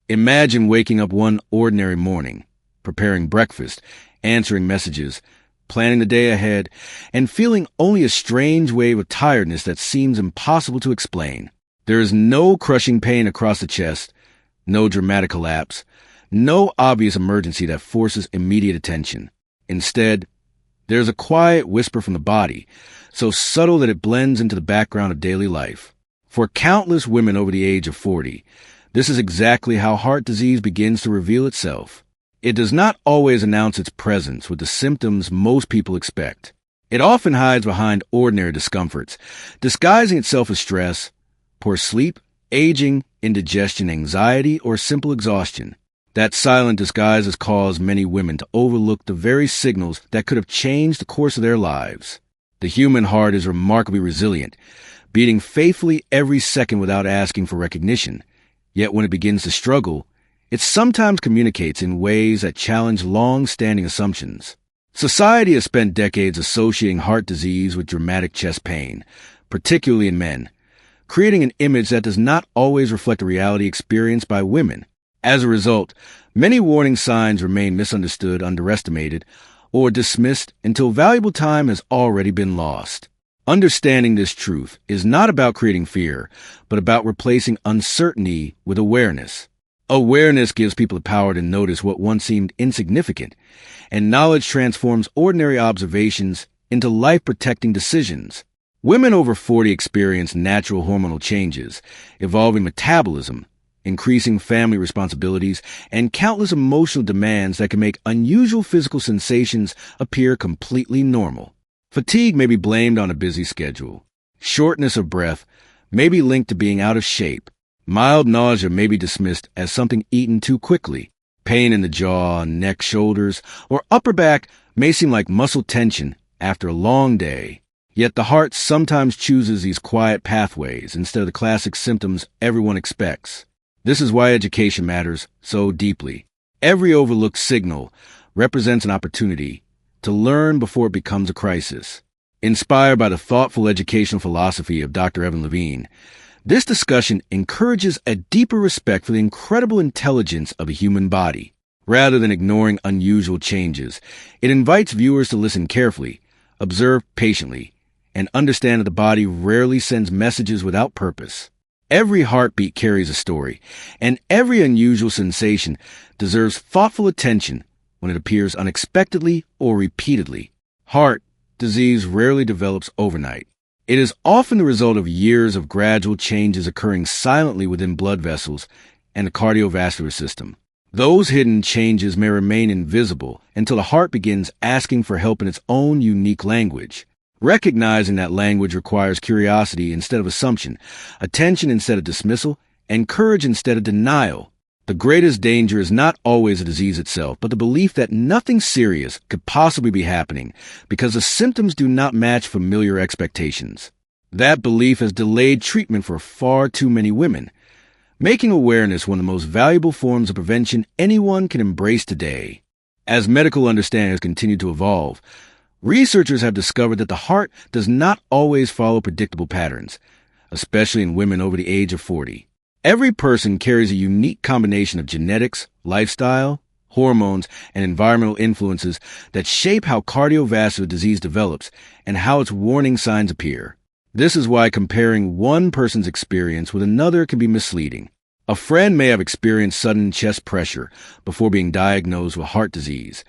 Imagine waking up one ordinary morning, preparing breakfast, answering messages, planning the day ahead, and feeling only a strange wave of tiredness that seems impossible to explain. There is no crushing pain across the chest, no dramatic collapse, no obvious emergency that forces immediate attention. Instead, there's a quiet whisper from the body, so subtle that it blends into the background of daily life. For countless women over the age of 40, this is exactly how heart disease begins to reveal itself. It does not always announce its presence with the symptoms most people expect. It often hides behind ordinary discomforts, disguising itself as stress, poor sleep, aging, indigestion, anxiety, or simple exhaustion. That silent disguise has caused many women to overlook the very signals that could have changed the course of their lives. The human heart is remarkably resilient, beating faithfully every second without asking for recognition. Yet when it begins to struggle, it sometimes communicates in ways that challenge long-standing assumptions. Society has spent decades associating heart disease with dramatic chest pain, particularly in men, creating an image that does not always reflect the reality experienced by women. As a result, many warning signs remain misunderstood, underestimated, or dismissed until valuable time has already been lost. Understanding this truth is not about creating fear, but about replacing uncertainty with awareness. Awareness gives people the power to notice what once seemed insignificant, and knowledge transforms ordinary observations into life-protecting decisions. Women over 40 experience natural hormonal changes, evolving metabolism, increasing family responsibilities, and countless emotional demands that can make unusual physical sensations appear completely normal. Fatigue may be blamed on a busy schedule. Shortness of breath may be linked to being out of shape. Mild nausea may be dismissed as something eaten too quickly. Pain in the jaw, neck, shoulders, or upper back may seem like muscle tension after a long day. Yet the heart sometimes chooses these quiet pathways instead of the classic symptoms everyone expects. This is why education matters so deeply. Every overlooked signal represents an opportunity to learn before it becomes a crisis. Inspired by the thoughtful educational philosophy of Dr. Evan Levine, this discussion encourages a deeper respect for the incredible intelligence of the human body. Rather than ignoring unusual changes, it invites viewers to listen carefully, observe patiently, and understand that the body rarely sends messages without purpose. Every heartbeat carries a story, and every unusual sensation deserves thoughtful attention when it appears unexpectedly or repeatedly. Heart disease rarely develops overnight. It is often the result of years of gradual changes occurring silently within blood vessels and the cardiovascular system. Those hidden changes may remain invisible until the heart begins asking for help in its own unique language. Recognizing that language requires curiosity instead of assumption, attention instead of dismissal, and courage instead of denial. The greatest danger is not always a disease itself, but the belief that nothing serious could possibly be happening because the symptoms do not match familiar expectations. That belief has delayed treatment for far too many women, making awareness one of the most valuable forms of prevention anyone can embrace today. As medical understanding has continued to evolve, researchers have discovered that the heart does not always follow predictable patterns, especially in women over the age of 40. Every person carries a unique combination of genetics, lifestyle, hormones, and environmental influences that shape how cardiovascular disease develops and how its warning signs appear. This is why comparing one person's experience with another can be misleading. A friend may have experienced sudden chest pressure before being diagnosed with heart disease,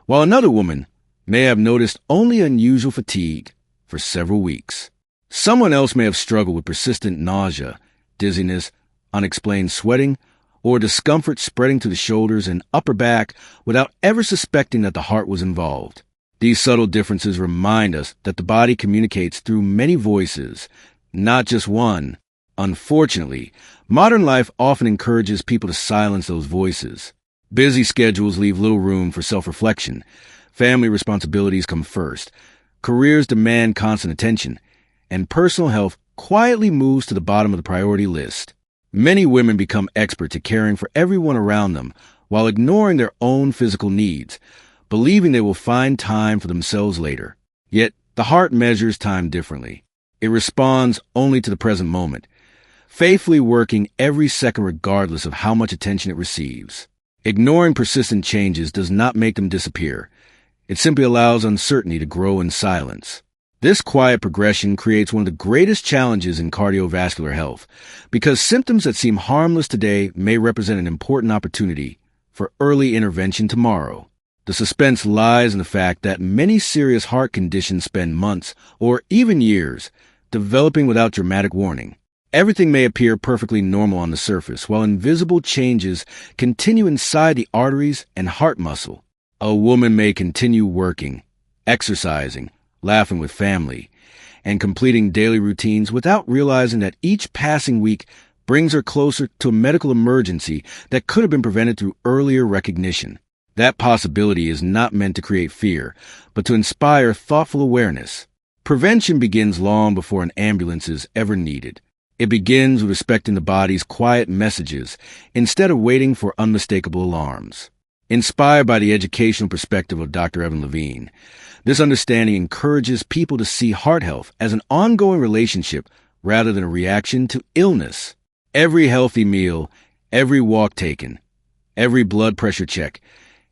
while another woman may have noticed only unusual fatigue for several weeks. Someone else may have struggled with persistent nausea, dizziness, unexplained sweating, or discomfort spreading to the shoulders and upper back without ever suspecting that the heart was involved. These subtle differences remind us that the body communicates through many voices, not just one. Unfortunately, modern life often encourages people to silence those voices. Busy schedules leave little room for self-reflection. Family responsibilities come first. Careers demand constant attention, and personal health quietly moves to the bottom of the priority list. Many women become experts at caring for everyone around them while ignoring their own physical needs, believing they will find time for themselves later. Yet, the heart measures time differently. It responds only to the present moment. faithfully working every second regardless of how much attention it receives. Ignoring persistent changes does not make them disappear. It simply allows uncertainty to grow in silence. This quiet progression creates one of the greatest challenges in cardiovascular health, because symptoms that seem harmless today may represent an important opportunity for early intervention tomorrow. The suspense lies in the fact that many serious heart conditions spend months or even years developing without dramatic warning. Everything may appear perfectly normal on the surface, while invisible changes continue inside the arteries and heart muscle. A woman may continue working, exercising, laughing with family, and completing daily routines without realizing that each passing week brings her closer to a medical emergency that could have been prevented through earlier recognition. That possibility is not meant to create fear, but to inspire thoughtful awareness. Prevention begins long before an ambulance is ever needed. It begins with respecting the body's quiet messages instead of waiting for unmistakable alarms. Inspired by the educational perspective of Dr. Evan Levine, this understanding encourages people to see heart health as an ongoing relationship rather than a reaction to illness. Every healthy meal, every walk taken, every blood pressure check,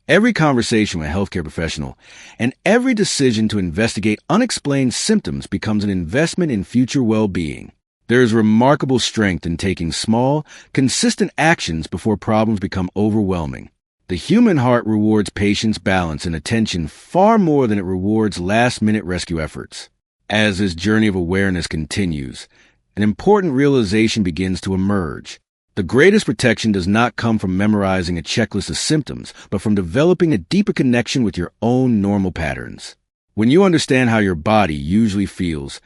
every conversation with a healthcare professional, and every decision to investigate unexplained symptoms becomes an investment in future well-being. There is remarkable strength in taking small, consistent actions before problems become overwhelming. The human heart rewards patience, balance, and attention far more than it rewards last-minute rescue efforts. As this journey of awareness continues, an important realization begins to emerge. The greatest protection does not come from memorizing a checklist of symptoms, but from developing a deeper connection with your own normal patterns. When you understand how your body usually feels,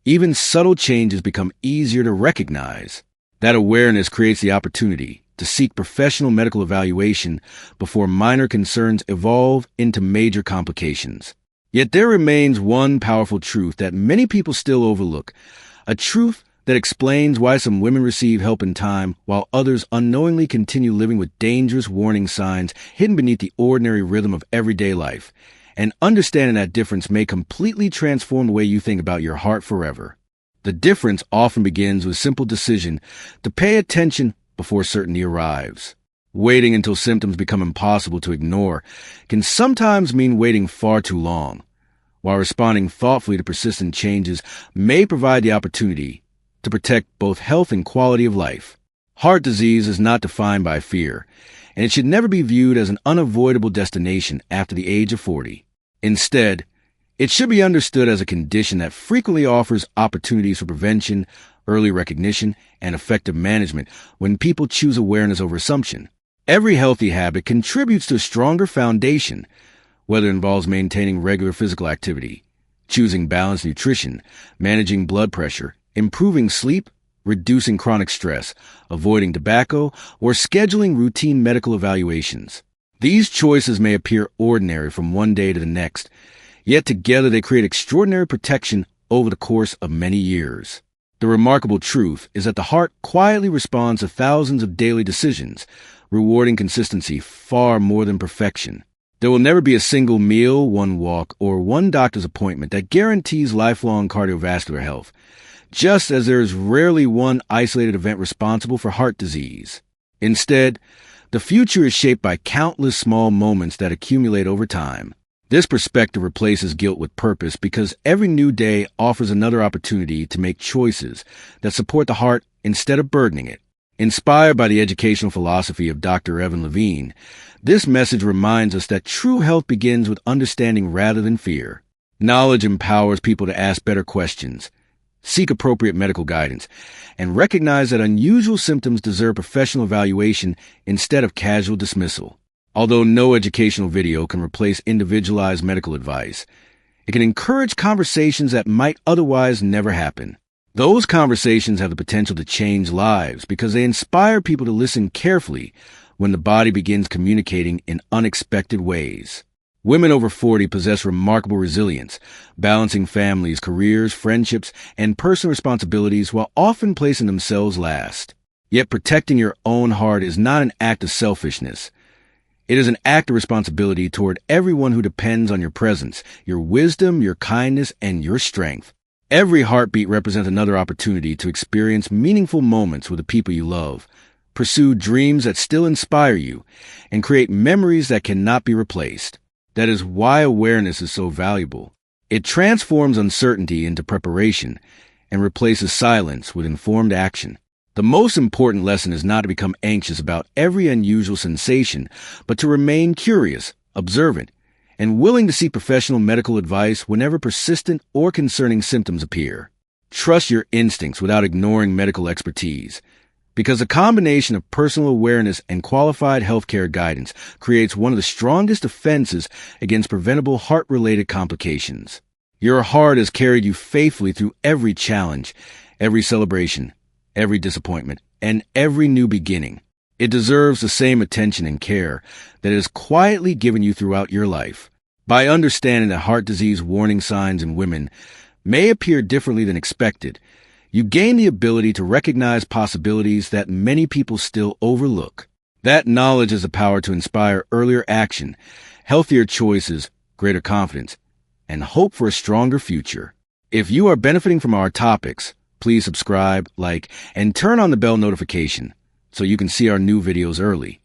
even subtle changes become easier to recognize. That awareness creates the opportunity to seek professional medical evaluation before minor concerns evolve into major complications. Yet there remains one powerful truth that many people still overlook, a truth that explains why some women receive help in time while others unknowingly continue living with dangerous warning signs hidden beneath the ordinary rhythm of everyday life. And understanding that difference may completely transform the way you think about your heart forever. The difference often begins with a simple decision to pay attention before certainty arrives. Waiting until symptoms become impossible to ignore can sometimes mean waiting far too long, while responding thoughtfully to persistent changes may provide the opportunity to protect both health and quality of life. Heart disease is not defined by fear, and it should never be viewed as an unavoidable destination after the age of 40. Instead, it should be understood as a condition that frequently offers opportunities for prevention, early recognition, and effective management when people choose awareness over assumption. Every healthy habit contributes to a stronger foundation, whether it involves maintaining regular physical activity, choosing balanced nutrition, managing blood pressure, improving sleep, reducing chronic stress, avoiding tobacco, or scheduling routine medical evaluations. These choices may appear ordinary from one day to the next, yet together they create extraordinary protection over the course of many years. The remarkable truth is that the heart quietly responds to thousands of daily decisions, rewarding consistency far more than perfection. There will never be a single meal, one walk, or one doctor's appointment that guarantees lifelong cardiovascular health, just as there is rarely one isolated event responsible for heart disease. Instead, the future is shaped by countless small moments that accumulate over time. This perspective replaces guilt with purpose because every new day offers another opportunity to make choices that support the heart instead of burdening it. Inspired by the educational philosophy of Dr. Evan Levine, this message reminds us that true health begins with understanding rather than fear. Knowledge empowers people to ask better questions, seek appropriate medical guidance, and recognize that unusual symptoms deserve professional evaluation instead of casual dismissal. Although no educational video can replace individualized medical advice, it can encourage conversations that might otherwise never happen. Those conversations have the potential to change lives because they inspire people to listen carefully when the body begins communicating in unexpected ways. Women over 40 possess remarkable resilience, balancing families, careers, friendships, and personal responsibilities while often placing themselves last. Yet protecting your own heart is not an act of selfishness. It is an act of responsibility toward everyone who depends on your presence, your wisdom, your kindness, and your strength. Every heartbeat represents another opportunity to experience meaningful moments with the people you love, pursue dreams that still inspire you, and create memories that cannot be replaced. That is why awareness is so valuable. It transforms uncertainty into preparation and replaces silence with informed action. The most important lesson is not to become anxious about every unusual sensation, but to remain curious, observant, and willing to seek professional medical advice whenever persistent or concerning symptoms appear. Trust your instincts without ignoring medical expertise, because a combination of personal awareness and qualified healthcare guidance creates one of the strongest defenses against preventable heart-related complications. Your heart has carried you faithfully through every challenge, every celebration, every disappointment, and every new beginning. It deserves the same attention and care that it has quietly given you throughout your life. By understanding that heart disease warning signs in women may appear differently than expected, you gain the ability to recognize possibilities that many people still overlook. That knowledge has the power to inspire earlier action, healthier choices, greater confidence, and hope for a stronger future. If you are benefiting from our topics, please subscribe, like, and turn on the bell notification so you can see our new videos early.